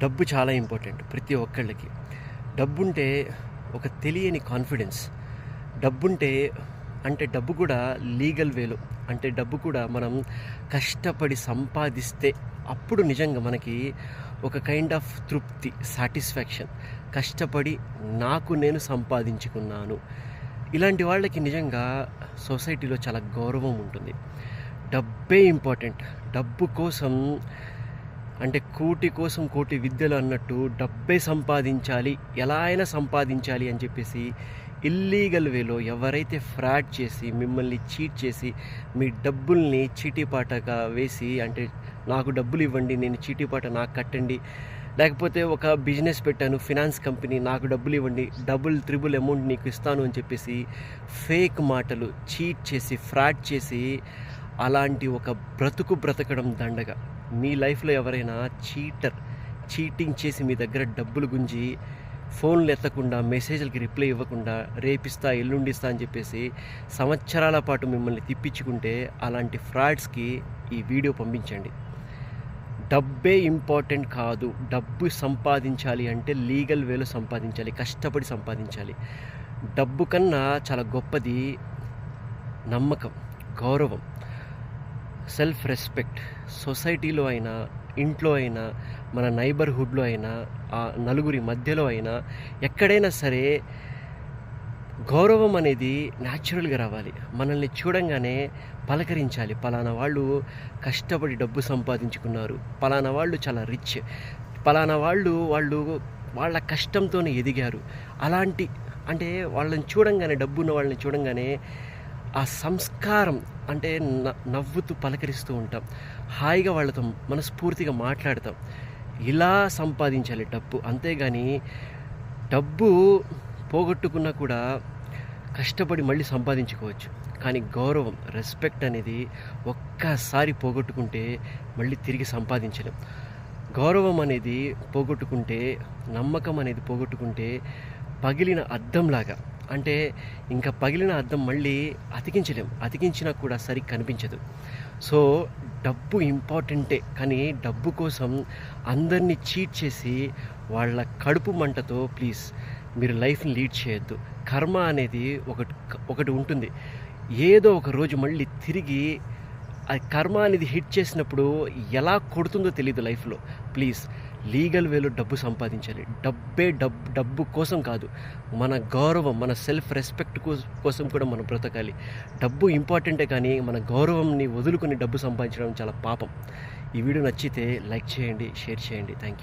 డబ్బు చాలా ఇంపార్టెంట్ ప్రతి ఒక్కళ్ళకి. డబ్బుంటే ఒక తెలియని కాన్ఫిడెన్స్. డబ్బుంటే అంటే డబ్బు కూడా లీగల్ వేలో, అంటే డబ్బు కూడా మనం కష్టపడి సంపాదిస్తే అప్పుడు నిజంగా మనకి ఒక కైండ్ ఆఫ్ తృప్తి, సాటిస్ఫాక్షన్. కష్టపడి నాకు నేను సంపాదించుకున్నాను. ఇలాంటి వాళ్ళకి నిజంగా సొసైటీలో చాలా గౌరవం ఉంటుంది. డబ్బే ఇంపార్టెంట్. డబ్బు కోసం అంటే కూటి కోసం కోటి విద్యలు అన్నట్టు డబ్బే సంపాదించాలి, ఎలా అయినా సంపాదించాలి అని చెప్పేసి ఇల్లీగల్ వేలో ఎవరైతే ఫ్రాడ్ చేసి మిమ్మల్ని చీట్ చేసి మీ డబ్బుల్ని చీటీపాటగా వేసి, అంటే నాకు డబ్బులు ఇవ్వండి, నేను చీటీపాట నాకు కట్టండి, లేకపోతే ఒక బిజినెస్ పెట్టాను ఫినాన్స్ కంపెనీ, నాకు డబ్బులు ఇవ్వండి, డబుల్ త్రిబుల్ అమౌంట్ నీకు ఇస్తాను అని చెప్పేసి ఫేక్ మాటలు చీట్ చేసి ఫ్రాడ్ చేసి అలాంటి ఒక బ్రతకడం దండగా. మీ లైఫ్లో ఎవరైనా చీటింగ్ చేసి మీ దగ్గర డబ్బులు గుంజి ఫోన్లు ఎత్తకుండా, మెసేజ్లకి రిప్లై ఇవ్వకుండా, రేపిస్తా ఎల్లుండిస్తా అని చెప్పేసి సంవత్సరాల పాటు మిమ్మల్ని తిప్పించుకుంటే అలాంటి ఫ్రాడ్స్కి ఈ వీడియో పంపించండి. డబ్బే ఇంపార్టెంట్ కాదు. డబ్బు సంపాదించాలి అంటే లీగల్ వేలో సంపాదించాలి, కష్టపడి సంపాదించాలి. డబ్బు కన్నా చాలా గొప్పది నమ్మకం, గౌరవం, సెల్ఫ్ రెస్పెక్ట్. సొసైటీలో అయినా, ఇంట్లో అయినా, మన నైబర్హుడ్లో అయినా, ఆ నలుగురి మధ్యలో అయినా, ఎక్కడైనా సరే గౌరవం అనేది న్యాచురల్గా రావాలి. మనల్ని చూడంగానే పలకరించాలి. పలానా వాళ్ళు కష్టపడి డబ్బు సంపాదించుకున్నారు, పలానా వాళ్ళు చాలా రిచ్, పలానా వాళ్ళు వాళ్ళ కష్టంతోనే ఎదిగారు. అలాంటి అంటే వాళ్ళని చూడంగానే, డబ్బున్న వాళ్ళని చూడంగానే ఆ సంస్కారం, అంటే నవ్వుతూ పలకరిస్తూ ఉంటాం, హాయిగా వాళ్ళతో మనస్ఫూర్తిగా మాట్లాడతాం. ఇలా సంపాదించాలి డబ్బు. అంతేగాని డబ్బు పోగొట్టుకున్నా కూడా కష్టపడి మళ్ళీ సంపాదించుకోవచ్చు. కానీ గౌరవం, రెస్పెక్ట్ అనేది ఒక్కసారి పోగొట్టుకుంటే మళ్ళీ తిరిగి సంపాదించలేం. గౌరవం అనేది పోగొట్టుకుంటే, నమ్మకం అనేది పోగొట్టుకుంటే పగిలిన అద్దంలాగా. అంటే ఇంకా పగిలిన అద్దం మళ్ళీ అతికించలేం, అతికించినా కూడా సరిగ్గా కనిపించదు. సో డబ్బు ఇంపార్టెంటే, కానీ డబ్బు కోసం అందరినీ చీట్ చేసి వాళ్ళ కడుపు మంటతో ప్లీజ్ మీరు లైఫ్ని లీడ్ చేయొద్దు. కర్మ అనేది ఒకటి ఉంటుంది. ఏదో ఒక రోజు మళ్ళీ తిరిగి ఆ కర్మ అనేది హిట్ చేసినప్పుడు ఎలా కొడుతుందో తెలియదు లైఫ్లో. ప్లీజ్ లీగల్ వేలో డబ్బు సంపాదించాలి. డబ్బు కోసం కాదు, మన గౌరవం, మన సెల్ఫ్ రెస్పెక్ట్ కోసం కూడా మనం బ్రతకాలి. డబ్బు ఇంపార్టెంటే, కానీ మన గౌరవంని వదులుకొని డబ్బు సంపాదించడం చాలా పాపం. ఈ వీడియో నచ్చితే లైక్ చేయండి, షేర్ చేయండి. Thank you.